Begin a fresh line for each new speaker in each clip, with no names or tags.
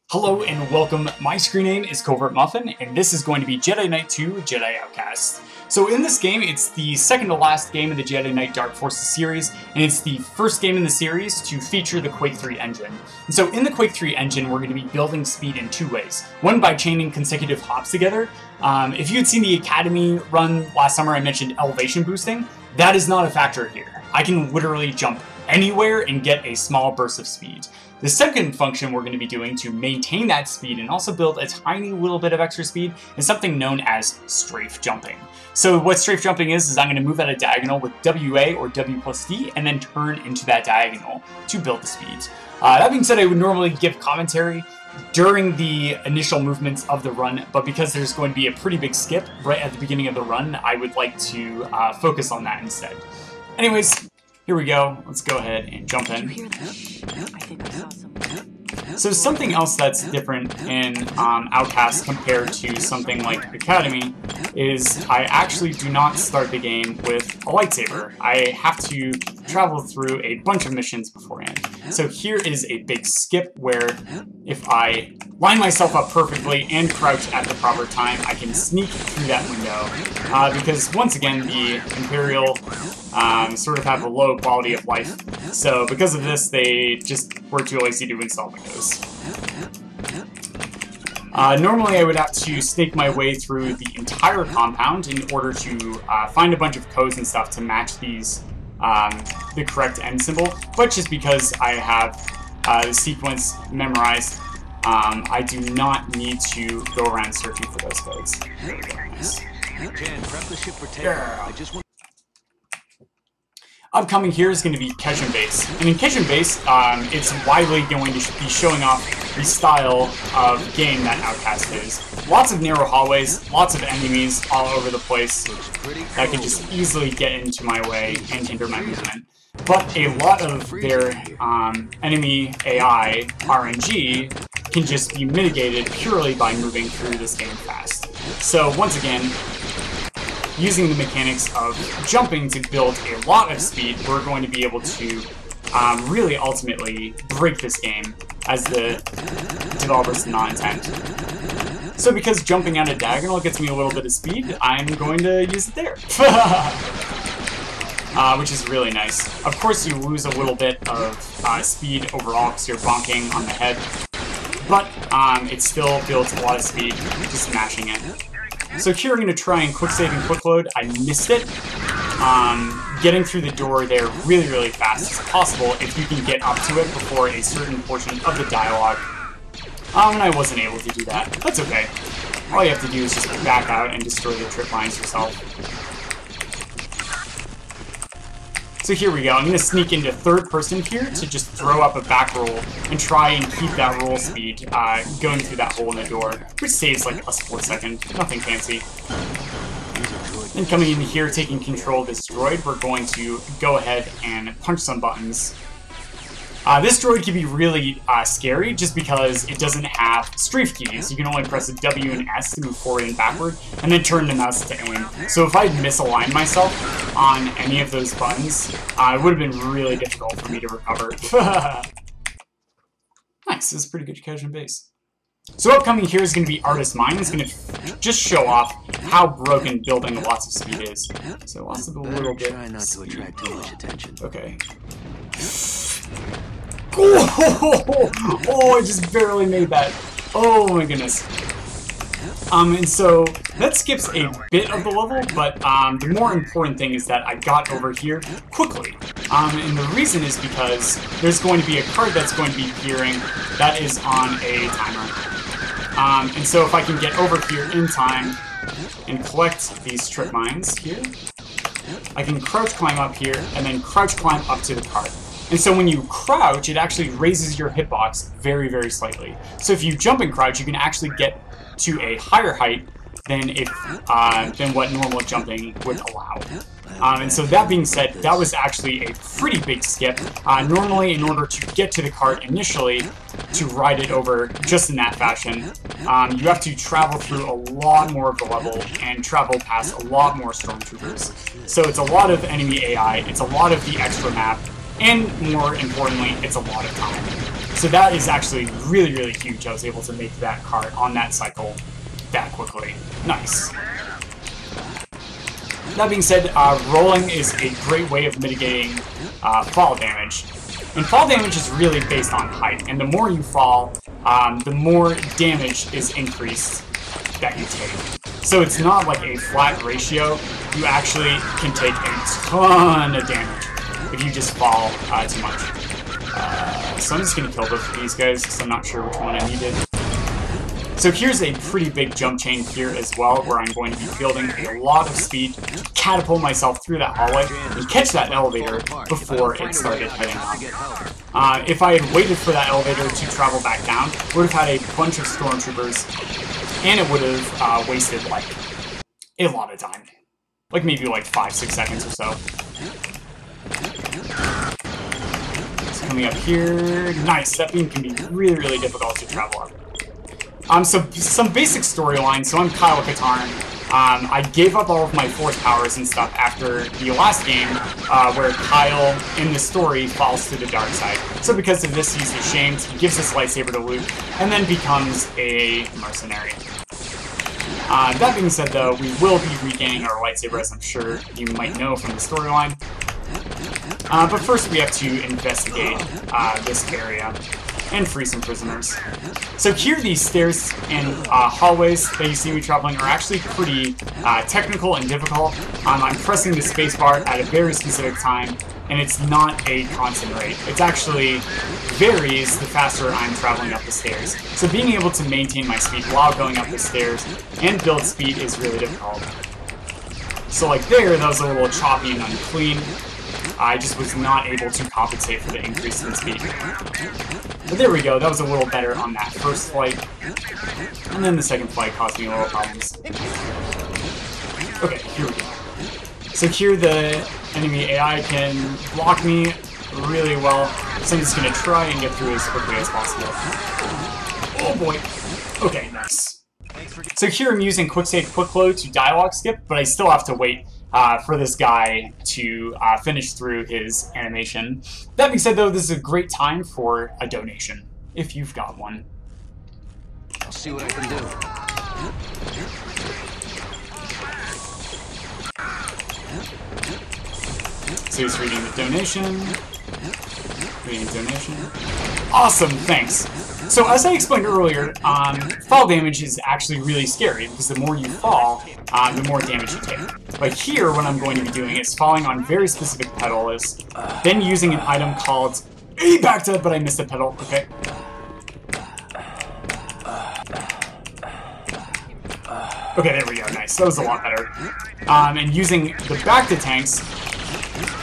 Hello and welcome. My screen name is Covert Muffin, and this is going to be Jedi Knight II, Jedi Outcast. So in this game, it's the second to last game in the Jedi Knight Dark Forces series, and it's the first game in the series to feature the Quake 3 engine. And so in the Quake 3 engine, we're going to be building speed in two ways. One, by chaining consecutive hops together. If you had seen the Academy run last summer, I mentioned elevation boosting. That is not a factor here. I can literally jump anywhere and get a small burst of speed. The second function we're going to be doing to maintain that speed and also build a tiny little bit of extra speed is something known as strafe jumping. So what strafe jumping is I'm going to move at a diagonal with WA or W plus D and then turn into that diagonal to build the speed. That being said, I would normally give commentary during the initial movements of the run, but because there's going to be a pretty big skip right at the beginning of the run, I would like to focus on that instead. Anyways, here we go. Let's go ahead and jump in.
Did you hear that? I think I saw someone.
So something else that's different in Outcast compared to something like Academy is I actually do not start the game with a lightsaber. I have to travel through a bunch of missions beforehand. So here is a big skip where if I line myself up perfectly and crouch at the proper time, I can sneak through that window. Because once again, the Imperial sort of have a low quality of life. So because of this, they just were too lazy to install Windows. Normally I would have to snake my way through the entire compound in order to find a bunch of codes and stuff to match these the correct end symbol, but just because I have the sequence memorized, I do not need to go around searching for those codes. There we go. Nice. Yeah. Upcoming here is going to be Kejun Base. And in Kejun Base, it's widely going to be showing off the style of game that Outcast is. Lots of narrow hallways, lots of enemies all over the place that can just easily get into my way and hinder my movement. But a lot of their enemy AI, RNG, can just be mitigated purely by moving through this game fast. So once again, using the mechanics of jumping to build a lot of speed, we're going to be able to really ultimately break this game, as the developers did not intend. So because jumping out a diagonal gets me a little bit of speed, I'm going to use it there. Which is really nice. Of course, you lose a little bit of speed overall because you're bonking on the head, but it still builds a lot of speed just smashing it. So here I'm going to try and quick save and quick load. I missed it. Getting through the door there really fast as possible if you can get up to it before a certain portion of the dialogue. And I wasn't able to do that. That's okay. All you have to do is just back out and destroy the trip lines yourself. So here we go. I'm going to sneak into third person here to just throw up a back roll and try and keep that roll speed going through that hole in the door, which saves like a split second. Nothing fancy. Then coming in here, taking control of this droid, we're going to go ahead and punch some buttons. This droid can be really scary just because it doesn't have strafe keys. You can only press a W and S to move forward and backward, and then turn the mouse to aim. So if I misaligned myself on any of those buttons, it would have been really difficult for me to recover. Nice, this is pretty good Kejun Base. So upcoming here is going to be Artist Mind. It's going to just show off how broken building lots of speed is. So lots of a little bit.
Try not to attract too much attention.
Okay. Oh, I just barely made that. Oh my goodness. And so that skips a bit of the level, but the more important thing is that I got over here quickly. And the reason is because there's going to be a card that's going to be appearing that is on a timer. And so if I can get over here in time and collect these trip mines here, I can crouch climb up here and then crouch climb up to the card. And so when you crouch, it actually raises your hitbox very slightly. So if you jump and crouch, you can actually get to a higher height than what normal jumping would allow. And so that being said, that was actually a pretty big skip. Normally, in order to get to the cart initially, to ride it over just in that fashion, you have to travel through a lot more of the level and travel past a lot more stormtroopers. So it's a lot of enemy AI, it's a lot of the extra map, And more importantly, it's a lot of time. So that is actually really, really huge. I was able to make that cart on that cycle that quickly. Nice. That being said, rolling is a great way of mitigating fall damage. And fall damage is really based on height, and the more you fall, the more damage is increased that you take. So it's not like a flat ratio. You actually can take a ton of damage if you just fall too much. So I'm just going to kill both of these guys because I'm not sure which one I needed. So here's a pretty big jump chain here as well, where I'm going to be building a lot of speed to catapult myself through that hallway and catch that elevator before it started heading up. If I had waited for that elevator to travel back down, I would have had a bunch of stormtroopers, and it would have wasted, like, a lot of time. Like, maybe, like, 5-6 seconds or so. So coming up here, nice, that beam can be really, really difficult to travel up. So some basic storylines. So I'm Kyle Katarn. I gave up all of my force powers and stuff after the last game, where Kyle, in the story, falls to the dark side. So because of this, he's ashamed, he gives his lightsaber to Luke, and then becomes a mercenary. That being said, though, we will be regaining our lightsaber, as I'm sure you might know from the storyline. But first we have to investigate this area and free some prisoners. So here, these stairs and hallways that you see me traveling are actually pretty technical and difficult. I'm pressing the spacebar at a very specific time, and it's not a constant rate. It actually varies the faster I'm traveling up the stairs. So being able to maintain my speed while going up the stairs and build speed is really difficult. So like there, that was a little choppy and unclean. I just was not able to compensate for the increase in speed. But there we go, that was a little better on that first flight. And then the second flight caused me a little problems. Okay, here we go. So here the enemy AI can block me really well, so I'm just going to try and get through as quickly as possible. Oh boy. Okay, nice. So here I'm using quick save quick load to dialogue skip, but I still have to wait for this guy to finish through his animation. That being said, though, this is a great time for a donation, if you've got one.
I'll see what I can do.
So he's reading the donation. Reading donation. Awesome, thanks. So as I explained earlier, fall damage is actually really scary, because the more you fall, the more damage you take. But here, what I'm going to be doing is falling on very specific pedals, then using an item called a backed, but I missed a pedal. Okay. Okay, there we go. Nice. That was a lot better. And using the backed tanks,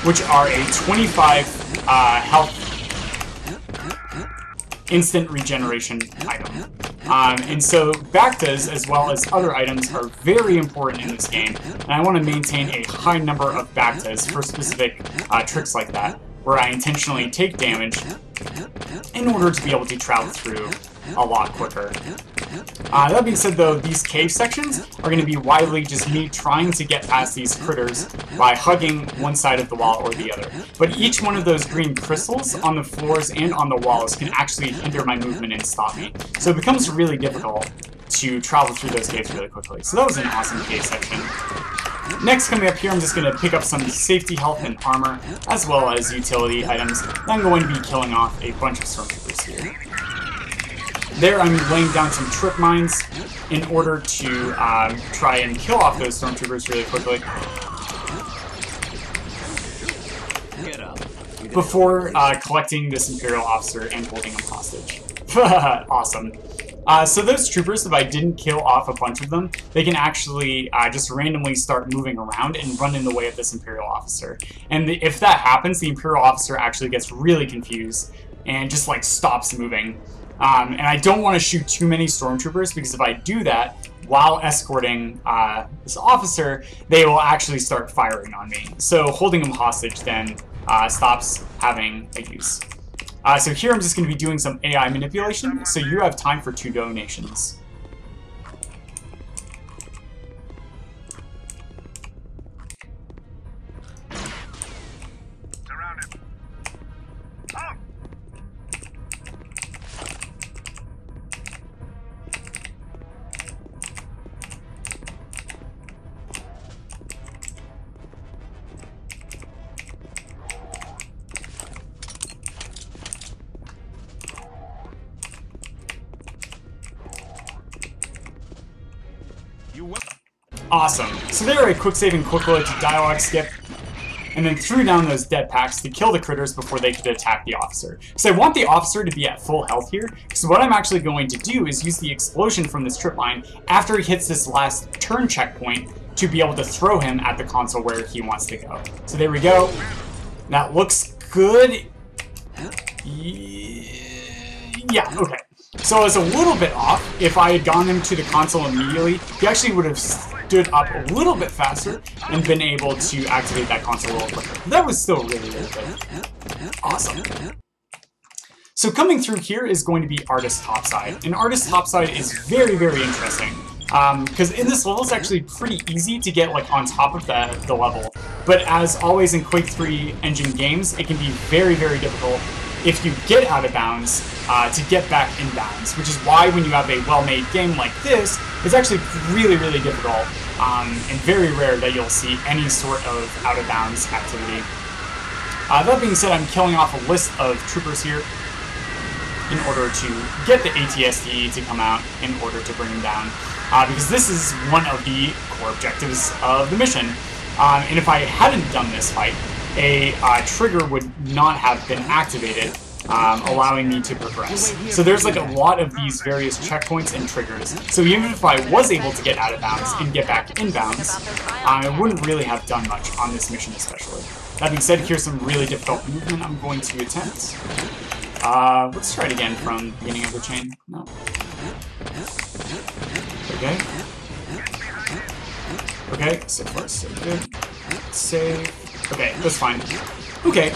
which are a 25 health instant regeneration item. And so Bactas, as well as other items, are very important in this game, and I want to maintain a high number of Bactas for specific tricks like that, where I intentionally take damage in order to be able to travel through a lot quicker. That being said, though, these cave sections are going to be widely just me trying to get past these critters by hugging one side of the wall or the other. But each one of those green crystals on the floors and on the walls can actually hinder my movement and stop me. So it becomes really difficult to travel through those caves really quickly. So that was an awesome cave section. Next, coming up here, I'm just going to pick up some safety, health, and armor, as well as utility items. I'm going to be killing off a bunch of stormtroopers here. There, I'm laying down some trip mines in order to try and kill off those stormtroopers really quickly. Before collecting this Imperial officer and holding him hostage. Awesome. So those troopers, if I didn't kill off a bunch of them, they can actually just randomly start moving around and run in the way of this Imperial officer. And if that happens, the Imperial officer actually gets really confused and just like stops moving. And I don't want to shoot too many stormtroopers, because if I do that while escorting this officer, they will actually start firing on me. So holding him hostage then stops having a use. So here I'm just going to be doing some AI manipulation, so you have time for 2 donations. Awesome. So there I quick save and quick load to dialogue skip, and then threw down those dead packs to kill the critters before they could attack the officer. So I want the officer to be at full health here, so what I'm actually going to do is use the explosion from this trip line after he hits this last turn checkpoint to be able to throw him at the console where he wants to go. So there we go. That looks good. Yeah, okay. So I was a little bit off. If I had gone him to the console immediately, he actually would have stood up a little bit faster and been able to activate that console a little quicker. That was still really, really good. Awesome. So coming through here is going to be Artist Topside. And Artist Topside is very, very interesting. Because in this level, it's actually pretty easy to get like on top of the level. But as always in Quake 3 engine games, it can be very, very difficult if you get out of bounds to get back in bounds, which is why when you have a well-made game like this, it's actually really, really difficult and very rare that you'll see any sort of out-of-bounds activity. That being said, I'm killing off a list of troopers here in order to get the ATST to come out in order to bring him down, because this is one of the core objectives of the mission. And if I hadn't done this fight, a trigger would not have been activated, allowing me to progress. So there's like a lot of these various checkpoints and triggers. So even if I was able to get out of bounds and get back in bounds, I wouldn't really have done much on this mission especially. That being said, here's some really difficult movement I'm going to attempt. Let's try it again from the beginning of the chain. No. Okay. Okay, so far so good. Save. Okay, that's fine. Okay.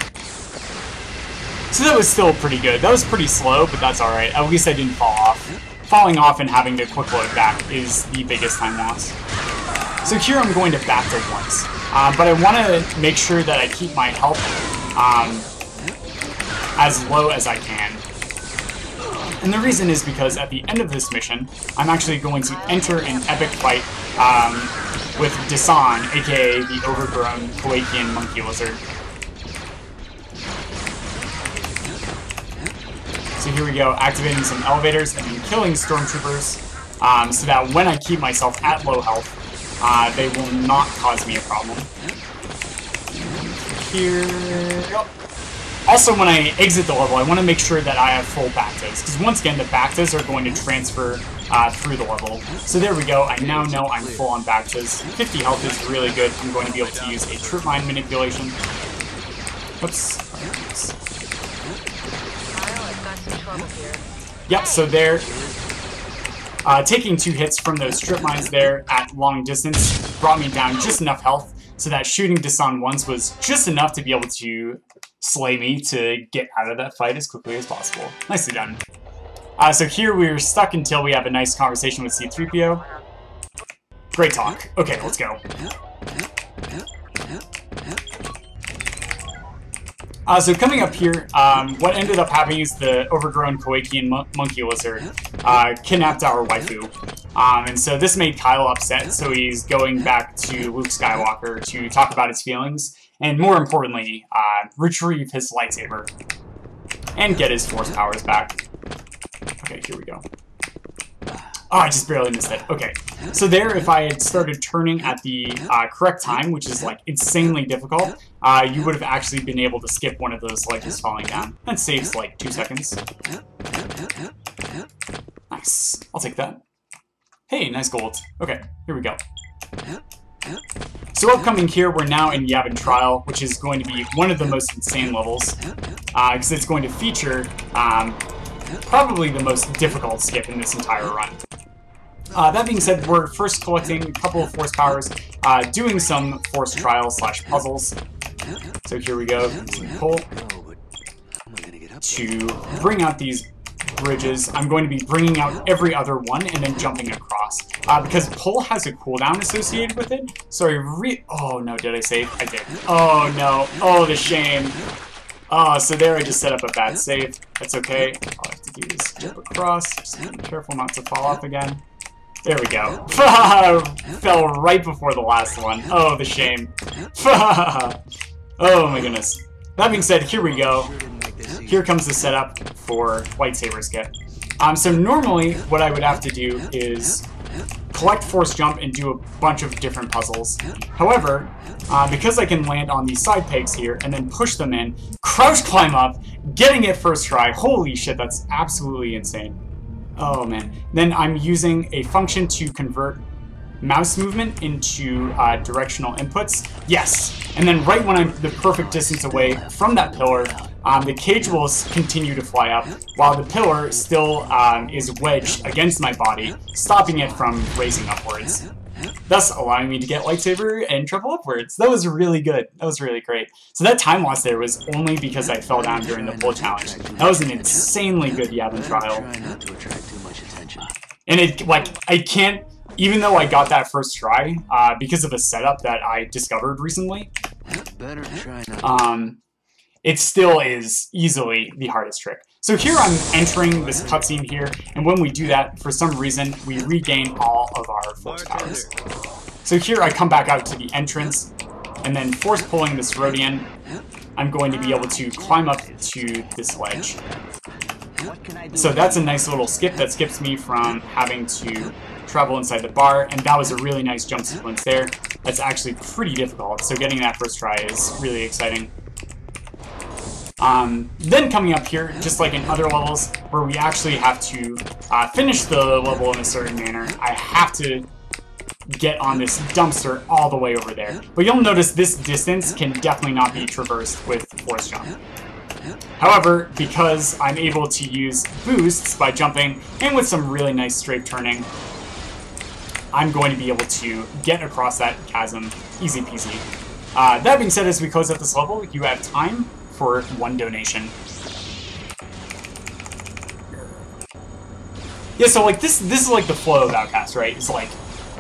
So that was still pretty good. That was pretty slow, but that's alright. At least I didn't fall off. Falling off and having to quick load back is the biggest time loss. So here I'm going to back to once. But I want to make sure that I keep my health as low as I can. And the reason is because at the end of this mission, I'm actually going to enter an epic fight with Dasan, aka the overgrown Kowakian monkey lizard. So here we go, activating some elevators and then killing stormtroopers, so that when I keep myself at low health, they will not cause me a problem. Here. Oh. Also, when I exit the level, I want to make sure that I have full Bactas, because once again, the Bactas are going to transfer through the level. So there we go, I now know I'm full on Bactas. 50 health is really good. I'm going to be able to use a trip mine manipulation. Oops. Yep, so there, taking 2 hits from those strip mines there at long distance brought me down just enough health, so that shooting Dasan once was just enough to be able to slay me to get out of that fight as quickly as possible. Nicely done. So here we're stuck until we have a nice conversation with C-3PO. Great talk. Okay, let's go. So coming up here, what ended up happening is the overgrown Kowakian monkey lizard kidnapped our waifu. And so this made Kyle upset, so he's going back to Luke Skywalker to talk about his feelings, and more importantly, retrieve his lightsaber and get his force powers back. Okay, here we go. Oh, I just barely missed it. Okay, so there, if I had started turning at the correct time, which is like insanely difficult, you would have actually been able to skip one of those ledges falling down. That saves like 2 seconds. Nice. I'll take that. Hey, nice gold. Okay, here we go. So upcoming here, we're now in Yavin Trial, which is going to be one of the most insane levels, because it's going to feature probably the most difficult skip in this entire run. That being said, we're first collecting a couple of force powers, doing some force trials / puzzles. So here we go, some pull to bring out these bridges. I'm going to be bringing out every other one and then jumping across, because pull has a cooldown associated with it. So oh no, did I save? I did. Oh no, oh the shame. So there I just set up a bad save. That's okay. All I have to do is jump across. Just be careful not to fall off again. There we go. Fell right before the last one. Oh, the shame. Oh my goodness. That being said, here we go. Here comes the setup for lightsaber skip. So normally what I would have to do is collect force jump, and do a bunch of different puzzles. However, because I can land on these side pegs here and then push them in, crouch climb up, getting it first try. Holy shit, that's absolutely insane. Oh man. Then I'm using a function to convert mouse movement into directional inputs. Yes. And then right when I'm the perfect distance away from that pillar, the cage will continue to fly up, while the pillar still is wedged against my body, stopping it from raising upwards, thus allowing me to get lightsaber and travel upwards. That was really good. That was really great. So that time loss there was only because I fell down during the pull challenge. That was an insanely good Yavin trial. And it, like, I can't, even though I got that first try, because of a setup that I discovered recently, it still is easily the hardest trick. So here I'm entering this cutscene here, and when we do that, for some reason, we regain all of our force powers. So here I come back out to the entrance, and then force pulling this Rodian, I'm going to be able to climb up to this ledge. So that's a nice little skip that skips me from having to travel inside the bar, and that was a really nice jump sequence there. That's actually pretty difficult, so getting that first try is really exciting. Then coming up here, just like in other levels, where we actually have to finish the level in a certain manner, I have to get on this dumpster all the way over there. But you'll notice this distance can definitely not be traversed with force jump. However, because I'm able to use boosts by jumping, and with some really nice strafe turning, I'm going to be able to get across that chasm easy peasy. That being said, as we close out this level, you have time for one donation. Yeah, so like this is like the flow of Outcast, right? It's like,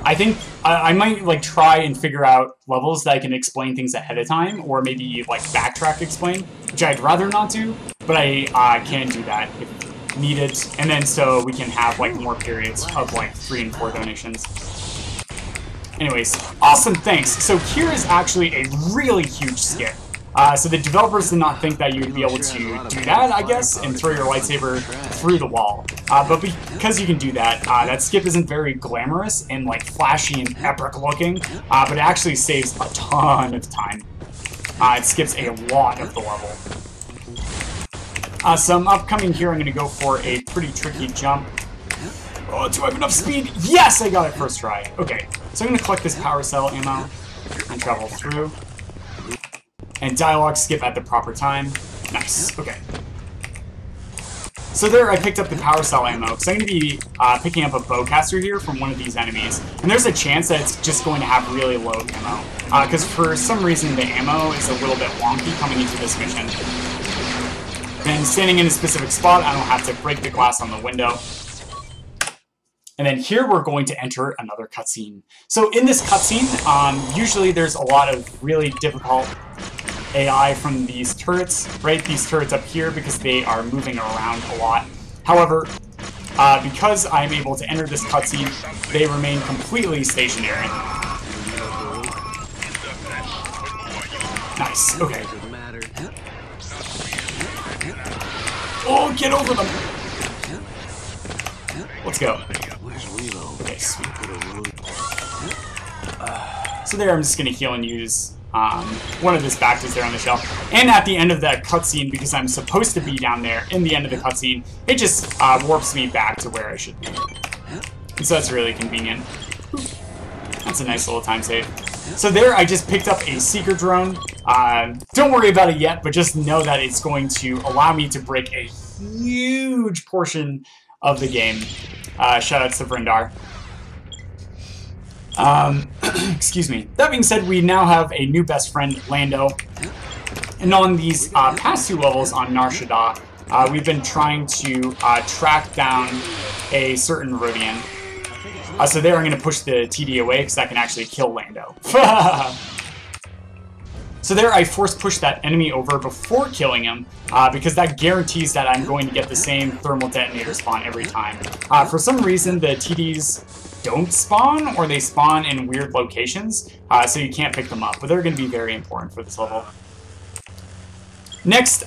I think I might like try and figure out levels that I can explain things ahead of time, or maybe like backtrack explain, which I'd rather not do, but I can do that if needed, and then so we can have like more periods of like 3 and 4 donations. Anyways, awesome, thanks. So here is actually a really huge skip. So the developers did not think that you would be able to do that, I guess, and throw your lightsaber through the wall. But because you can do that, that skip isn't very glamorous and like flashy and epic looking, but it actually saves a ton of time. It skips a lot of the level. So upcoming here, I'm going to go for a pretty tricky jump. Oh, do I have enough speed? Yes, I got it first try. Okay, so I'm going to collect this power cell ammo and travel through. And dialogue skip at the proper time. Nice, okay. So there I picked up the power cell ammo, because I'm going to be picking up a bowcaster here from one of these enemies. And there's a chance that it's just going to have really low ammo, because for some reason the ammo is a little bit wonky coming into this mission. Then standing in a specific spot, I don't have to break the glass on the window. And then here we're going to enter another cutscene. So in this cutscene, usually there's a lot of really difficult AI from these turrets, right? These turrets up here, because they are moving around a lot. However, because I'm able to enter this cutscene, they remain completely stationary. Nice, okay. Oh, get over them! Let's go. Okay, sweet. So there, I'm just gonna heal and use one of his Bactas there on the shelf. And at the end of that cutscene, because I'm supposed to be down there in the end of the cutscene, it just warps me back to where I should be. And so that's really convenient. That's a nice little time save. So there, I just picked up a seeker drone. Don't worry about it yet, but just know that it's going to allow me to break a huge portion of the game. Shoutouts to Vrindar. Excuse me. That being said, we now have a new best friend, Lando. And on these past 2 levels on Nar Shaddaa, we've been trying to track down a certain Rodian. So there I'm going to push the TD away, because that can actually kill Lando. So there I force push that enemy over before killing him, because that guarantees that I'm going to get the same thermal detonator spawn every time. For some reason, the TDs don't spawn, or they spawn in weird locations, so you can't pick them up, but they're going to be very important for this level. Next,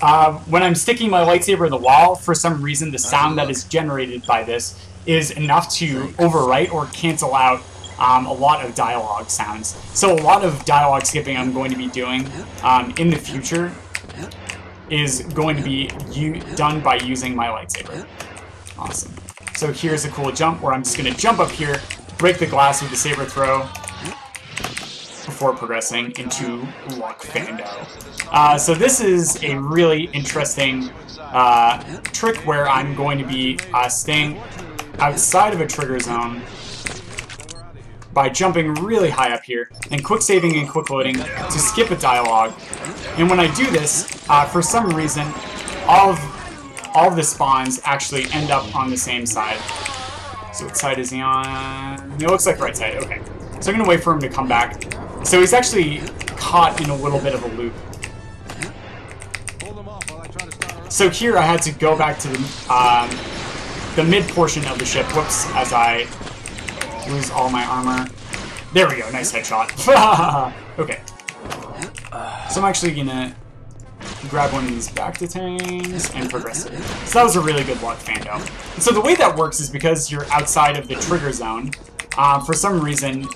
when I'm sticking my lightsaber in the wall, for some reason the sound that is generated by this is enough to overwrite or cancel out a lot of dialogue sounds. So a lot of dialogue skipping I'm going to be doing in the future is going to be done by using my lightsaber. Awesome. So here's a cool jump where I'm just going to jump up here, break the glass with the saber throw, before progressing into Luck Fando. So this is a really interesting trick where I'm going to be staying outside of a trigger zone by jumping really high up here and quick saving and quick loading to skip a dialogue. And when I do this, for some reason, all of the spawns actually end up on the same side. So what side is he on? It looks like right side. Okay. So I'm going to wait for him to come back. So he's actually caught in a little bit of a loop. So here I had to go back to the mid portion of the ship. Whoops, as I lose all my armor. There we go, nice headshot. Okay. So I'm actually gonna grab one of these back detangs and progress it. So that was a really good Luck Fando. And so the way that works is because you're outside of the trigger zone, for some reason,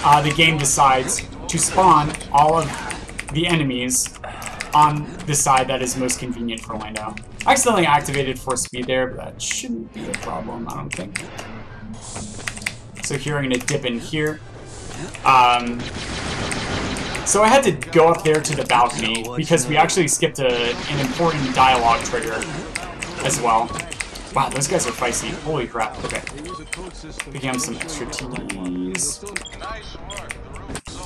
the game decides to spawn all of the enemies on the side that is most convenient for Lando. I accidentally activated force speed there, but that shouldn't be a problem, I don't think. So here I'm going to dip in here. So I had to go up there to the balcony because we actually skipped an important dialogue trigger as well. Wow, those guys are feisty. Holy crap. Okay. Picking up some extra TDs.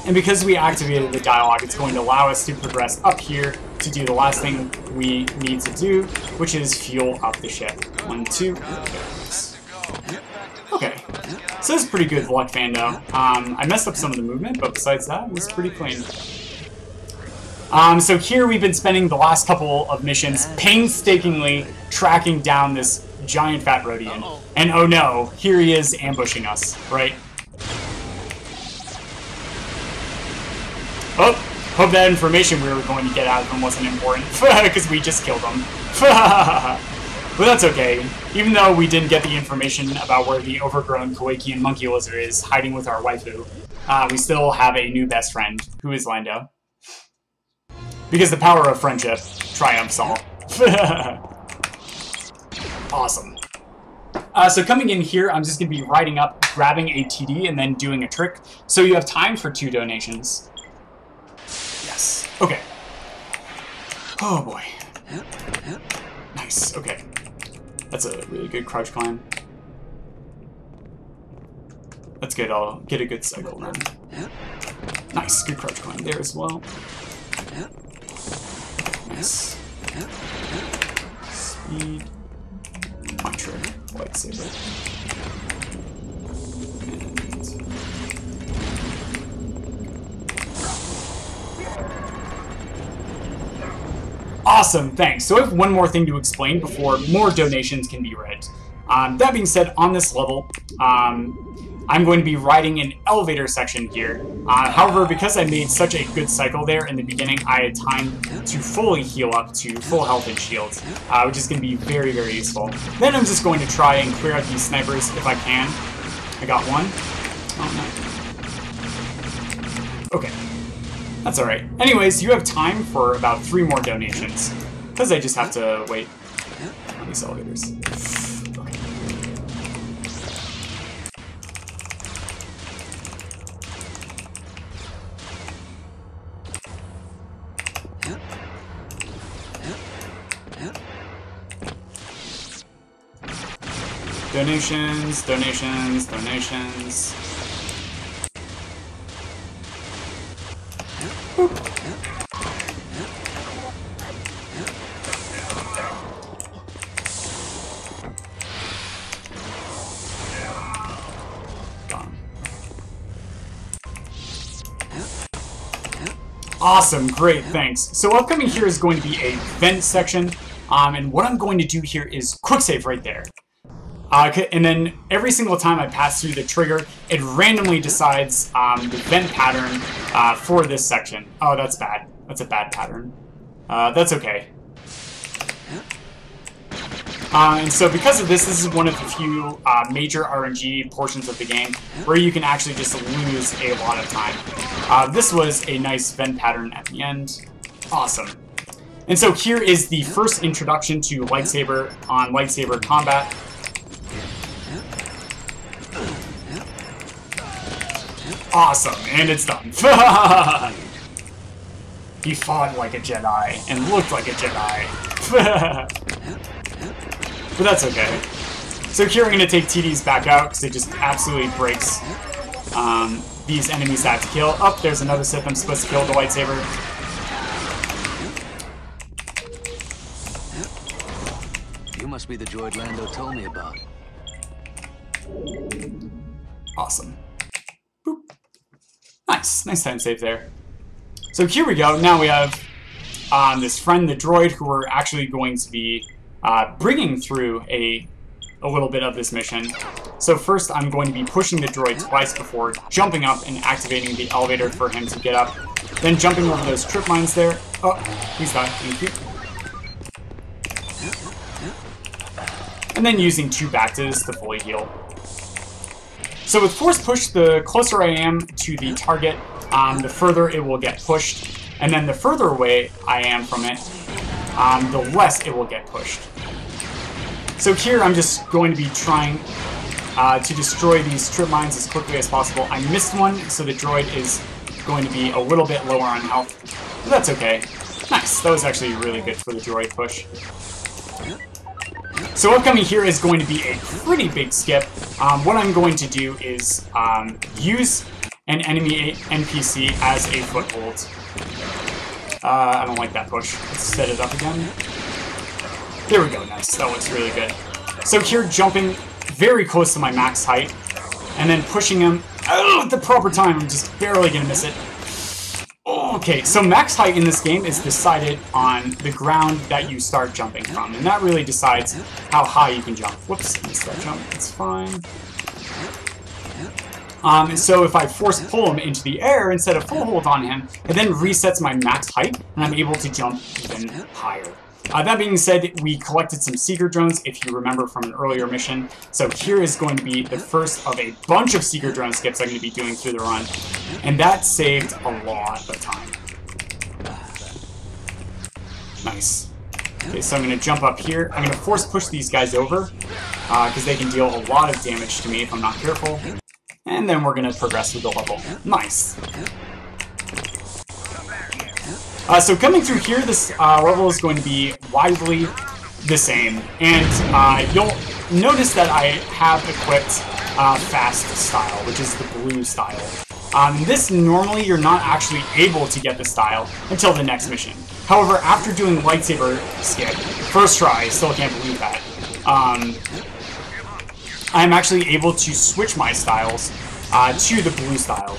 And because we activated the dialogue, it's going to allow us to progress up here to do the last thing we need to do, which is fuel up the ship. 1, 2. Okay. So this is pretty good Luck Fando. I messed up some of the movement, but besides that, it was pretty clean. So here we've been spending the last couple of missions painstakingly tracking down this giant fat Rodian. And oh no, here he is ambushing us, right? Oh, hope that information we were going to get out of him wasn't important, because we just killed him. But that's okay. Even though we didn't get the information about where the overgrown Kowakian monkey lizard is hiding with our waifu, we still have a new best friend, who is Lando. Because the power of friendship triumphs all. Awesome. So coming in here, I'm just going to be riding up, grabbing a TD, and then doing a trick. So you have time for 2 donations. Yes. Okay. Oh boy. Nice. Okay. That's a really good crouch climb. That's good. I'll get a good cycle then. Nice. Good crouch climb there as well. Nice. Speed. My trick. Lightsaber. Awesome, thanks. So I have one more thing to explain before more donations can be read. That being said, on this level, I'm going to be riding an elevator section here. However, because I made such a good cycle there in the beginning, I had time to fully heal up to full health and shields, which is going to be very, very useful. Then I'm just going to try and clear out these snipers if I can. I got one. Oh, no. Okay. That's alright. Anyways, you have time for about 3 more donations, because I just have to wait on these elevators. Okay. Donations, donations, donations. Awesome, great, thanks. So upcoming here is going to be a vent section, and what I'm going to do here is quick save right there. And then every single time I pass through the trigger, it randomly decides the vent pattern for this section. Oh, that's bad. That's a bad pattern. That's okay. And so because of this, this is one of the few major RNG portions of the game where you can actually just lose a lot of time. This was a nice vent pattern at the end. Awesome. And so here is the first introduction to lightsaber on lightsaber combat. Awesome, and it's done. He fought like a Jedi and looked like a Jedi. But that's okay. So here I'm going to take TDs back out because it just absolutely breaks these enemies that have to kill. Oh, there's another Sith I'm supposed to kill with the lightsaber.
You must be the droid Lando told me about.
Awesome. Boop. Nice. Nice time save there. So here we go. Now we have this friend, the droid, who we're actually going to be bringing through a little bit of this mission. So first I'm going to be pushing the droid twice before jumping up and activating the elevator for him to get up. Then jumping over those trip mines there. Oh, he's died. Thank you. And then using 2 Bactas to fully heal. So with force push, the closer I am to the target, the further it will get pushed. And then the further away I am from it, the less it will get pushed. So here I'm just going to be trying to destroy these trip mines as quickly as possible. I missed one, so the droid is going to be a little bit lower on health. But that's okay. Nice, that was actually really good for the droid push. So upcoming here is going to be a pretty big skip. What I'm going to do is use an enemy NPC as a foothold. I don't like that push. Let's set it up again. There we go, nice. That looks really good. So here, jumping very close to my max height, and then pushing him at the proper time. I'm just barely gonna miss it. Okay, so max height in this game is decided on the ground that you start jumping from, and that really decides how high you can jump. Whoops, missed that jump, it's fine. So if I force pull him into the air instead of full hold on him, it then resets my max height, and I'm able to jump even higher. That being said, we collected some Seeker drones, if you remember from an earlier mission. So here is going to be the first of a bunch of Seeker drone skips I'm going to be doing through the run. And that saved a lot of time. Nice. Okay, so I'm going to jump up here. I'm going to force push these guys over, because they can deal a lot of damage to me if I'm not careful. And then we're going to progress with the level. Nice. So coming through here, this level is going to be widely the same, and you'll notice that I have equipped fast style, which is the blue style. This normally you're not actually able to get the style until the next mission. However, after doing lightsaber skip, first try, I still can't believe that, I'm actually able to switch my styles to the blue style,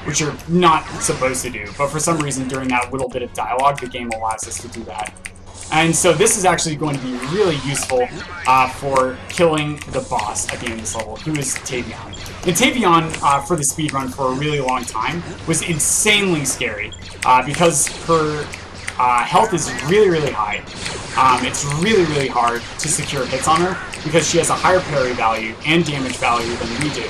which you're not supposed to do, but for some reason during that little bit of dialogue, the game allows us to do that. And so this is actually going to be really useful for killing the boss at the end of this level, who is Tavion. And Tavion, for the speedrun for a really long time, was insanely scary, because her health is really, really high. It's really, really hard to secure hits on her, because she has a higher parry value and damage value than we do.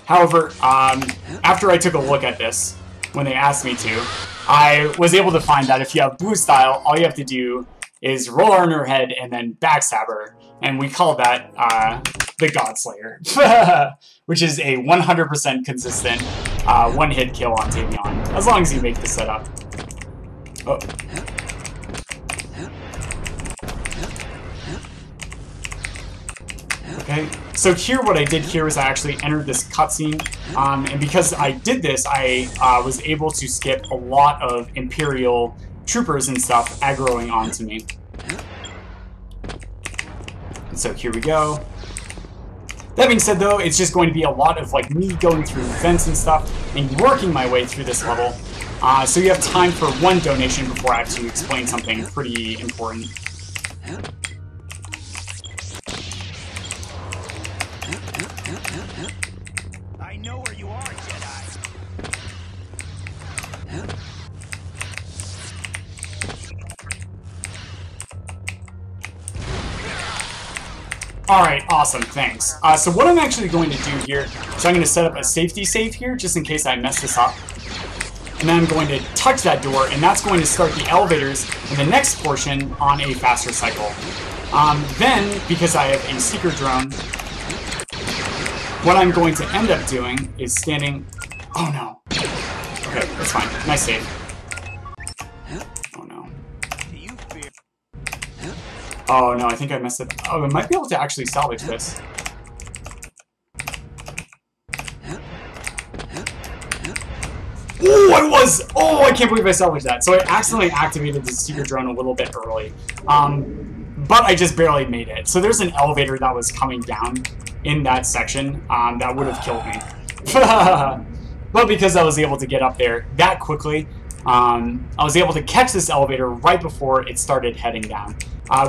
However, after I took a look at this, when they asked me to, I was able to find that if you have blue style, all you have to do is roll on her head and then backstab her, and we call that the Godslayer, which is a 100% consistent one-hit kill on Tavion, as long as you make the setup. Oh. Okay, so here what I did here was I actually entered this cutscene, and because I did this, I was able to skip a lot of Imperial troopers and stuff aggroing onto me. And so here we go. That being said though, it's just going to be a lot of like me going through vents and stuff and working my way through this level. So you have time for one donation before I have to explain something pretty important.
I know where you are, Jedi.
Alright, awesome, thanks. So what I'm actually going to do here, so I'm going to set up a safety save here, just in case I mess this up. And then I'm going to touch that door, and that's going to start the elevators in the next portion on a faster cycle. Then, because I have a seeker drone, what I'm going to end up doing is standing... Oh no. Okay, that's fine. Nice save. Oh no. Oh no, I think I messed it up. Oh, I might be able to actually salvage this. Oh, I was! Oh, I can't believe I salvaged that. So I accidentally activated the seeker drone a little bit early. But I just barely made it. So there's an elevator that was coming down in that section that would have killed me. But because I was able to get up there that quickly, I was able to catch this elevator right before it started heading down,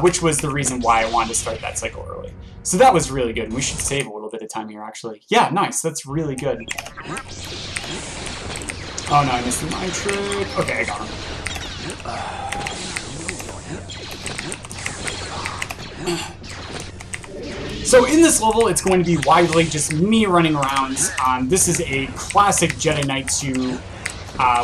which was the reason why I wanted to start that cycle early. So that was really good. We should save a little bit of time here, actually. Yeah, nice. That's really good. Oh no, I missed the mind trick. Okay, I got him. So in this level, it's going to be widely just me running around. This is a classic Jedi Knight II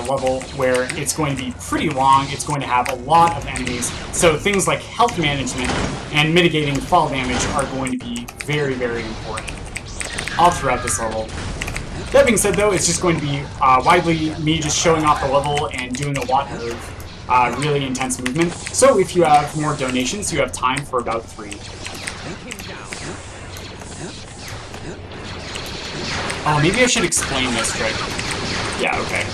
level where it's going to be pretty long. It's going to have a lot of enemies. So things like health management and mitigating fall damage are going to be very, very important all throughout this level. That being said, though, it's just going to be widely me just showing off the level and doing a lot of really intense movement. So if you have more donations, you have time for about 3. Oh, maybe I should explain this trick. Yeah, okay.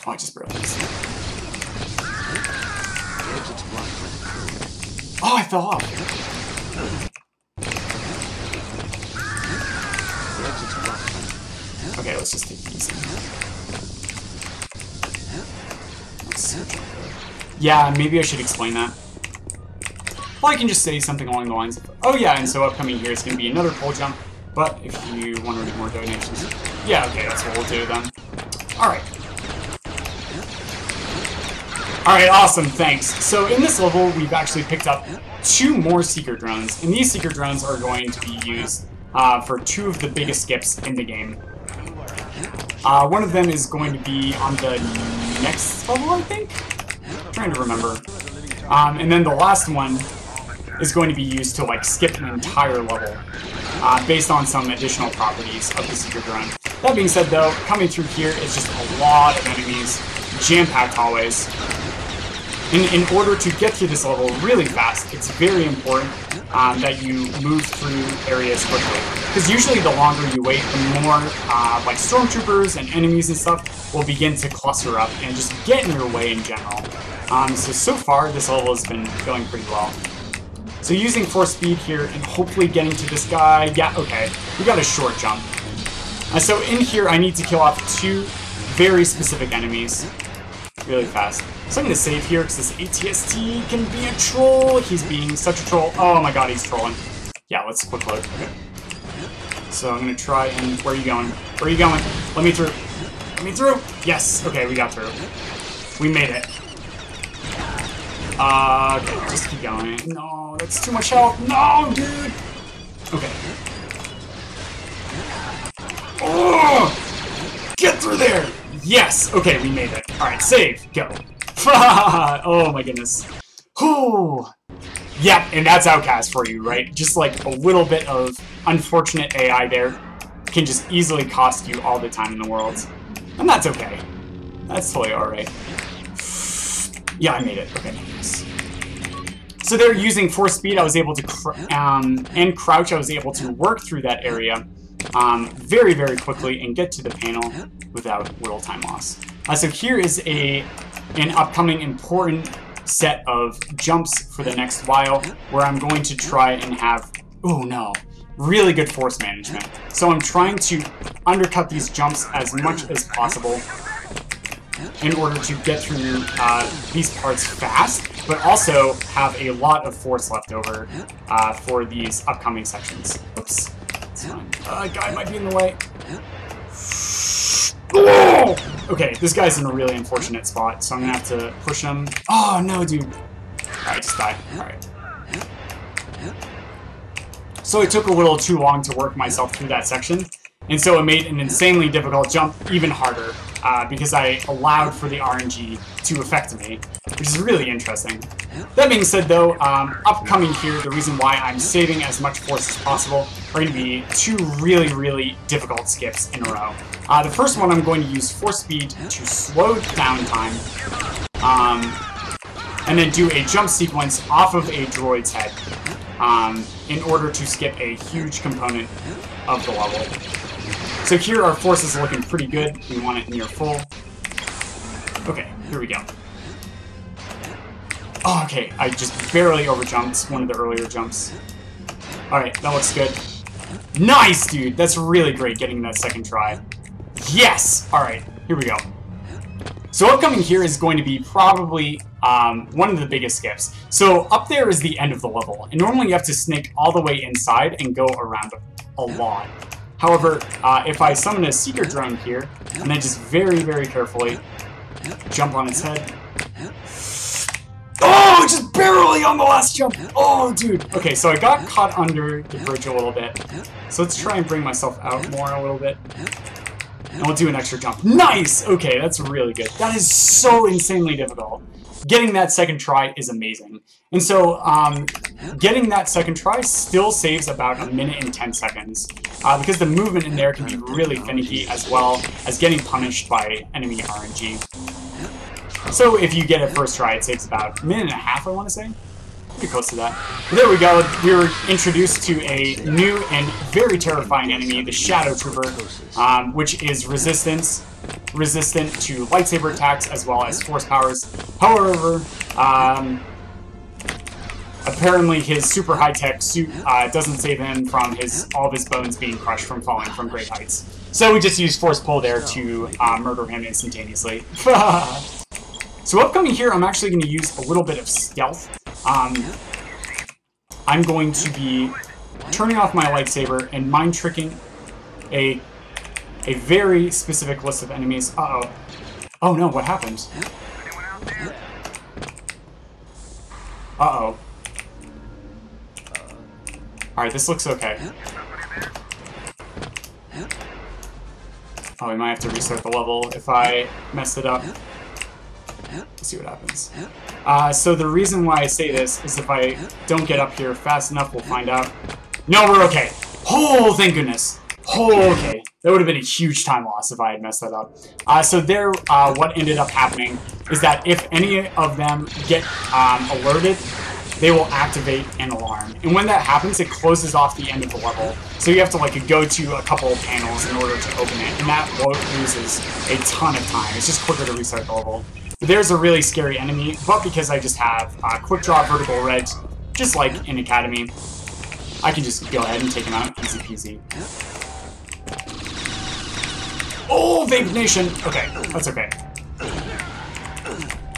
Oh, I just barely missed it. Oh, I fell off. Okay, let's just take it easy. Yeah, maybe I should explain that. Well, I can just say something along the lines of, oh yeah, and so upcoming here is going to be another pole jump, but if you want to do more donations, yeah, okay, that's what we'll do then. Alright. Alright, awesome, thanks. So in this level, we've actually picked up 2 more seeker drones, and these seeker drones are going to be used for 2 of the biggest skips in the game. One of them is going to be on the next level, I think? I'm trying to remember. And then the last one is going to be used to like skip an entire level based on some additional properties of the seeker drone. That being said, though, coming through here is just a lot of enemies, jam-packed hallways. In order to get through this level really fast, it's very important that you move through areas quickly. Because usually the longer you wait, the more like stormtroopers and enemies and stuff will begin to cluster up and just get in your way in general. So far, this level has been going pretty well. So using force speed here and hopefully getting to this guy. Yeah, okay. We got a short jump. So in here, I need to kill off 2 very specific enemies really fast. So I'm going to save here because this ATST can be a troll. He's being such a troll. Oh my god, he's trolling. Yeah, let's quick load. Okay. So I'm going to try and... Where are you going? Where are you going? Let me through. Let me through. Yes. Okay, we got through. We made it. Okay, just keep going. No, that's too much health. No, dude! Okay. Oh! Get through there! Yes! Okay, we made it. Alright, save. Go. Oh my goodness. Whew. Yep, and that's Outcast for you, right? Just like a little bit of unfortunate AI there can just easily cost you all the time in the world. And that's okay. That's totally alright. Yeah, I made it. Okay, nice. So there, using force speed, I was able to, and crouch, I was able to work through that area very, very quickly and get to the panel without little time loss. So here is an upcoming important set of jumps for the next while, where I'm going to try and have, oh no, really good force management. So I'm trying to undercut these jumps as much as possible in order to get through these parts fast, but also have a lot of force left over for these upcoming sections. Oops, that's fine. Guy might be in the way. Oh! Okay, this guy's in a really unfortunate spot, so I'm gonna have to push him. Oh no, dude. Alright, just die. Alright. So it took a little too long to work myself through that section, and so it made an insanely difficult jump even harder, because I allowed for the RNG to affect me, which is really interesting. That being said though, upcoming here, the reason why I'm saving as much force as possible are going to be two really difficult skips in a row. The first one, I'm going to use force speed to slow down time, and then do a jump sequence off of a droid's head, in order to skip a huge component of the level. So here our force is looking pretty good. We want it near full. Okay, here we go. Oh, okay, I just barely overjumped one of the earlier jumps. Alright, that looks good. Nice, dude! That's really great getting that second try. Yes! Alright, here we go. So upcoming here is going to be probably one of the biggest skips. So up there is the end of the level, and normally you have to snake all the way inside and go around a lot. However, if I summon a seeker drone here, and then just very carefully jump on its head. Oh, just barely on the last jump! Oh, dude! Okay, so I got caught under the bridge a little bit. So let's try and bring myself out more a little bit. And we'll do an extra jump. Nice! Okay, that's really good. That is so insanely difficult. Getting that second try is amazing. And so, getting that second try still saves about 1 minute and 10 seconds. Because the movement in there can be really finicky, as well as getting punished by enemy RNG. So if you get it first try, it takes about 1.5 minutes, I want to say. Pretty close to that. But there we go. We were introduced to a new and very terrifying enemy, the Shadow Trooper, which is resistant to lightsaber attacks as well as force powers. However, apparently his super high-tech suit doesn't save him from all of his bones being crushed from falling from great heights. So we just used force pull there to murder him instantaneously. So upcoming here, I'm actually going to use a little bit of stealth. I'm going to be turning off my lightsaber and mind tricking a very specific list of enemies. Uh-oh. Oh no, what happened? Uh-oh. Alright, this looks okay. Oh, we might have to restart the level if I messed it up. Let's see what happens. So the reason why I say this is if I don't get up here fast enough, we'll find out. No, we're okay. Oh, thank goodness. Oh, okay. That would have been a huge time loss if I had messed that up. So there, what ended up happening is that if any of them get alerted, they will activate an alarm. And when that happens, it closes off the end of the level. So you have to like go to a couple of panels in order to open it, and that loses a ton of time. It's just quicker to restart the level. There's a really scary enemy, but because I just have quick draw vertical red, just like in Academy, I can just go ahead and take him out, easy peasy. Oh, Vape Nation! Okay, that's okay.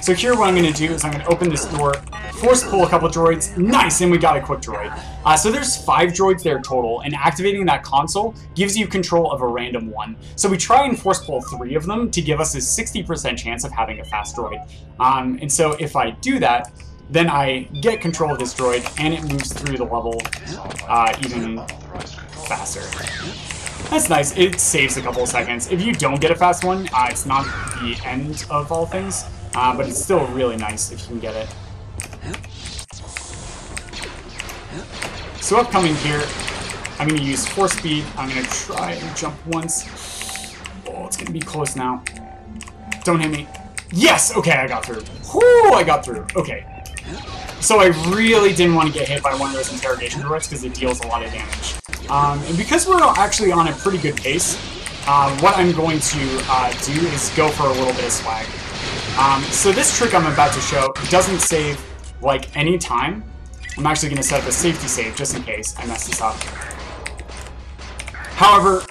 So here what I'm going to do is I'm going to open this door, force pull a couple droids, nice, and we got a quick droid. So there's 5 droids there total, and activating that console gives you control of a random one. So we try and force pull 3 of them to give us a 60% chance of having a fast droid. And so if I do that, then I get control of this droid, and it moves through the level even faster. That's nice. It saves a couple of seconds. If you don't get a fast one, it's not the end of all things, but it's still really nice if you can get it. So upcoming here, I'm going to use force speed. I'm going to try and jump once. Oh, it's going to be close now. Don't hit me. Yes! Okay, I got through. Whoo, I got through. Okay. So I really didn't want to get hit by one of those interrogation droids because it deals a lot of damage. And because we're actually on a pretty good pace, what I'm going to do is go for a little bit of swag. So this trick I'm about to show doesn't save like any time. I'm actually going to set up a safety save just in case I mess this up. However,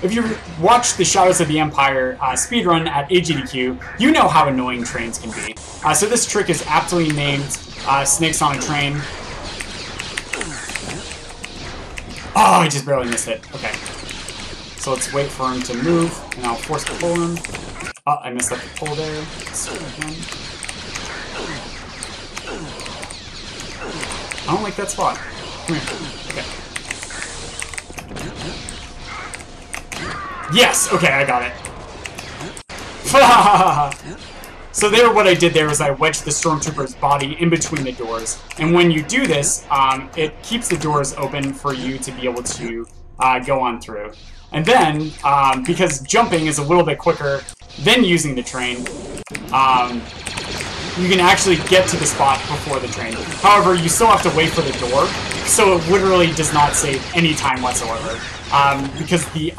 if you watch the Shadows of the Empire speedrun at SGDQ, you know how annoying trains can be. So this trick is aptly named Snakes on a Train. Oh, I just barely missed it. Okay. So let's wait for him to move, and I'll force pull him. Oh, I missed up the pull there. Let's start again. I don't like that spot. Come here. Okay. Yes! Okay, I got it. So there, what I did there is I wedged the stormtrooper's body in between the doors. And when you do this, it keeps the doors open for you to be able to go on through. And then, because jumping is a little bit quicker than using the train, you can actually get to the spot before the train. However, you still have to wait for the door, so it literally does not save any time whatsoever. Because the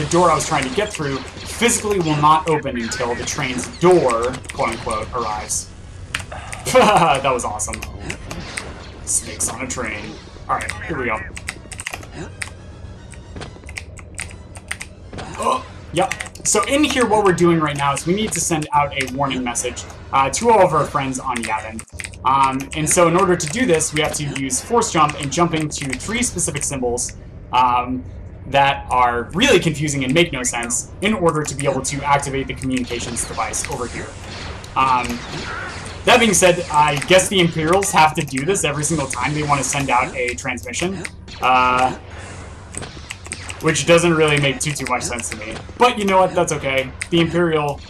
door I was trying to get through physically will not open until the train's door, quote-unquote, arrives. That was awesome. Snakes on a train. Alright, here we go. Oh, yep. So in here, what we're doing right now is we need to send out a warning message to all of our friends on Yavin. And so in order to do this, we have to use force jump and jumping to 3 specific symbols that are really confusing and make no sense in order to be able to activate the communications device over here. That being said, I guess the Imperials have to do this every single time they want to send out a transmission. Which doesn't really make too much sense to me. But you know what, that's okay. The Imperial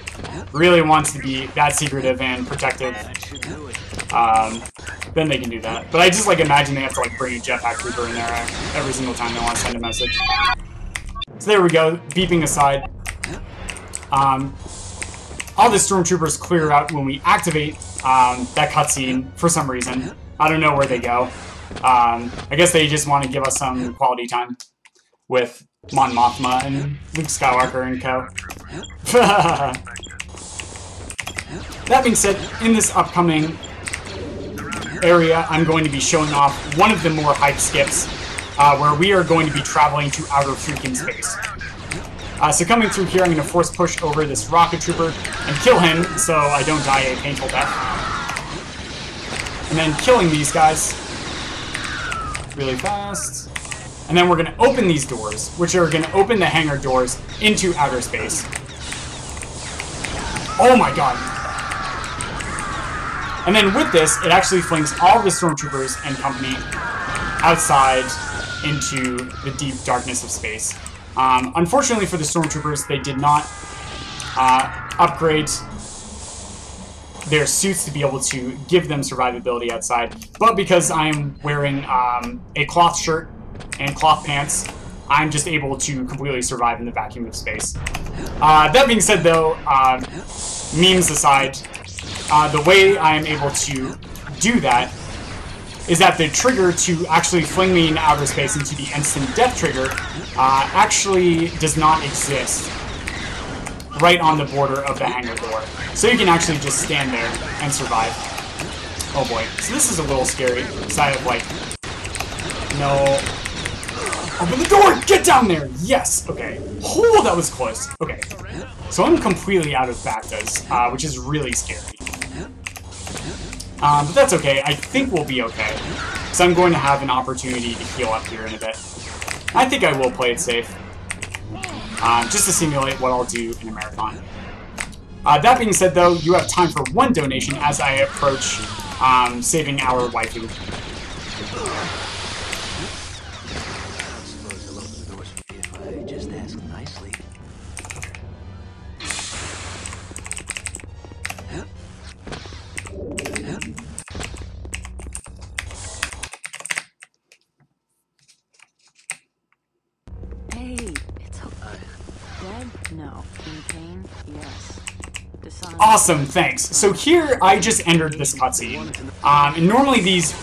really wants to be that secretive and protective. Then they can do that. But I just like imagine they have to like bring a jetpack trooper in there every single time they want to send a message. So there we go, beeping aside. All the stormtroopers clear out when we activate that cutscene for some reason. I don't know where they go. I guess they just want to give us some quality time with Mon Mothma and Luke Skywalker and co. That being said, in this upcoming area, I'm going to be showing off one of the more hype skips, where we are going to be traveling to outer freaking space. So coming through here, I'm going to force push over this rocket trooper and kill him so I don't die a painful death. And then killing these guys really fast. And then we're going to open these doors, which are going to open the hangar doors into outer space. Oh my god. And then with this, it actually flings all of the stormtroopers and company outside into the deep darkness of space. Unfortunately for the stormtroopers, they did not upgrade their suits to be able to give them survivability outside. But because I'm wearing a cloth shirt and cloth pants, I'm just able to completely survive in the vacuum of space. That being said, though, memes aside, the way I am able to do that is that the trigger to actually fling me in outer space into the instant death trigger actually does not exist right on the border of the hangar door. So you can actually just stand there and survive. Oh boy. So this is a little scary. So I have like, no. Open the door! Get down there! Yes! Okay. Oh, that was close. Okay. So I'm completely out of Bactas, which is really scary. But that's okay. I think we'll be okay. So I'm going to have an opportunity to heal up here in a bit. I think I will play it safe. Just to simulate what I'll do in a marathon. That being said, though, you have time for one donation as I approach saving our waifu.
No. In pain? Yes.
Awesome, thanks. So here, I just entered this cutscene. And normally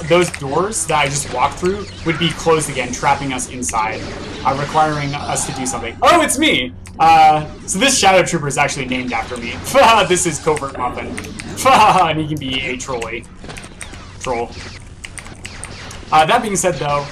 those doors that I just walked through would be closed again, trapping us inside, requiring us to do something. Oh, it's me! So this Shadow Trooper is actually named after me. This is Covert Muffin. And he can be a troll. That being said, though,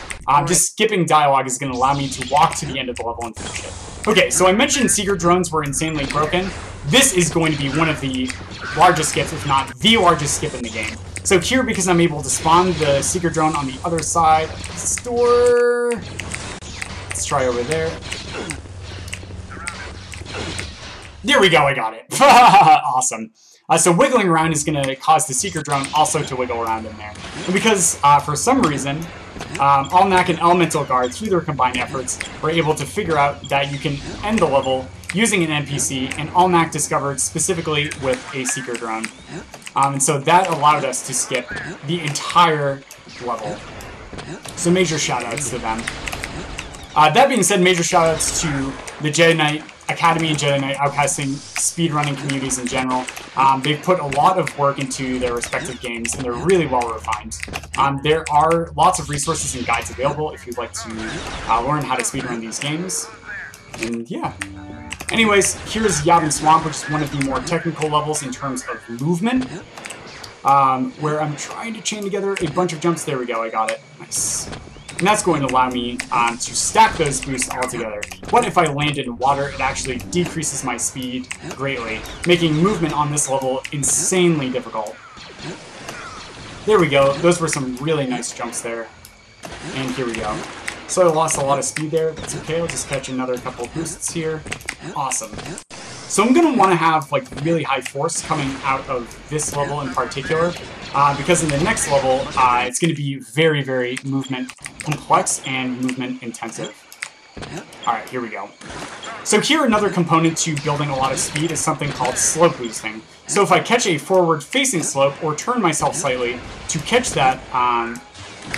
just skipping dialogue is going to allow me to walk to the end of the level and finish it. Okay, so I mentioned Seeker drones were insanely broken. This is going to be one of the largest skips, if not the largest skip in the game. So here, because I'm able to spawn the Seeker drone on the other side of the store. Let's try over there. There we go, I got it. Awesome. So wiggling around is going to cause the seeker drone also to wiggle around in there. And because, for some reason, Almanac and Elemental Guard, through their combined efforts, were able to figure out that you can end the level using an NPC, and Almanac discovered specifically with a seeker drone. And so that allowed us to skip the entire level. So major shoutouts to them. That being said, major shoutouts to the Jedi Knight Academy and Jedi Knight Outcasting speedrunning communities in general. They've put a lot of work into their respective games, and they're really well refined. There are lots of resources and guides available if you'd like to learn how to speedrun these games. And yeah. Anyways, here's Yavin Swamp, which is one of the more technical levels in terms of movement. Where I'm trying to chain together a bunch of jumps. There we go, I got it. Nice. And that's going to allow me to stack those boosts all together. But if I land in water, it actually decreases my speed greatly, making movement on this level insanely difficult. There we go. Those were some really nice jumps there. And here we go. So I lost a lot of speed there. That's okay. I'll just catch another couple boosts here. Awesome. So I'm going to want to have like really high force coming out of this level in particular, because in the next level, it's going to be very, very movement complex and movement intensive. Alright, here we go. So here another component to building a lot of speed is something called slope boosting. So if I catch a forward-facing slope or turn myself slightly to catch that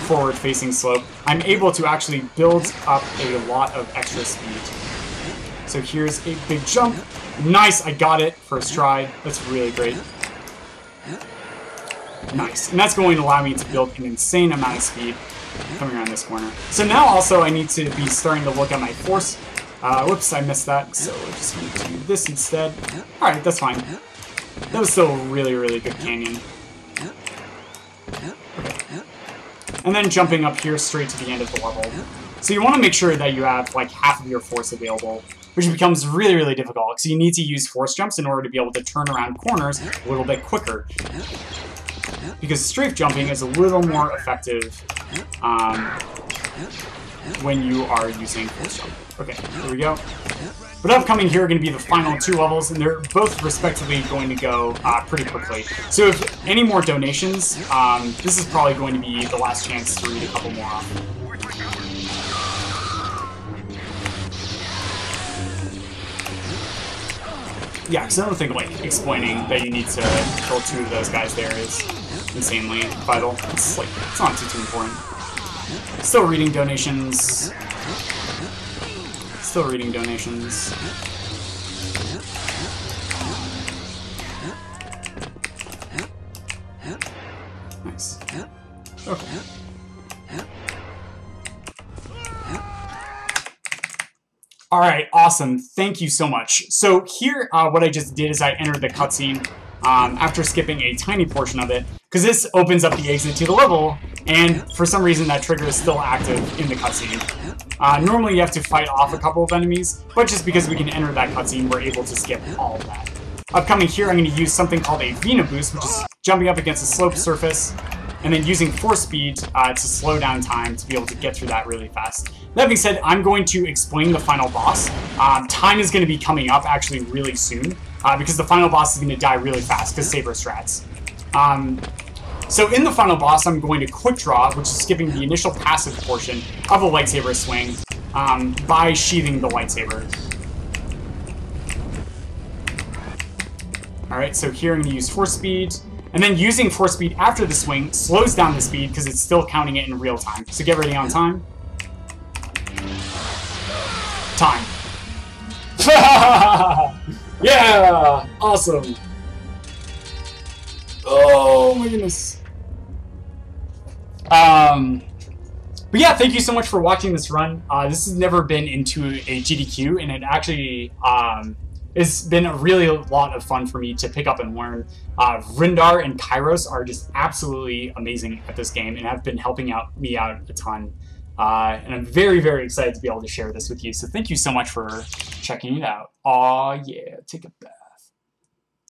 forward-facing slope, I'm able to actually build up a lot of extra speed. So here's a big jump. Nice, I got it first try. That's really great. Nice, and that's going to allow me to build an insane amount of speed coming around this corner. So now also I need to be starting to look at my force. Whoops, I missed that, so I just need to do this instead. Alright, that's fine. That was still a really, really good canyon. Okay. And then jumping up here straight to the end of the level. So you want to make sure that you have like half of your force available, which becomes really, really difficult, because you need to use force jumps in order to be able to turn around corners a little bit quicker. Because strafe jumping is a little more effective when you are using force jump. Okay, here we go. But upcoming here are going to be the final two levels, and they're both respectively going to go pretty quickly. So if any more donations, this is probably going to be the last chance to read a couple more off. Yeah, because I don't think like explaining that you need to kill two of those guys there is insanely vital. It's like it's not too important. Still reading donations. Still reading donations. Nice. Okay. Alright, awesome. Thank you so much. So here, what I just did is I entered the cutscene after skipping a tiny portion of it, because this opens up the exit to the level, and for some reason that trigger is still active in the cutscene. Normally you have to fight off a couple of enemies, but just because we can enter that cutscene, we're able to skip all of that. Upcoming here, I'm going to use something called a Vena boost, which is jumping up against a sloped surface, and then using force speed to slow down time to be able to get through that really fast. That being said, I'm going to explain the final boss. Time is going to be coming up actually really soon, because the final boss is going to die really fast, because saber strats. So in the final boss, I'm going to quick draw, which is skipping the initial passive portion of a lightsaber swing by sheathing the lightsaber. Alright, so here I'm going to use force speed. And then using force speed after the swing slows down the speed because it's still counting it in real time. So get ready on time. Time. Yeah! Awesome. Oh my goodness. But yeah, thank you so much for watching this run. This has never been into a GDQ, and it actually it's been a really lot of fun for me to pick up and learn. Rindar and Kairos are just absolutely amazing at this game and have been helping me out a ton. And I'm very, very excited to be able to share this with you. So thank you so much for checking it out. Aw, yeah, take it back.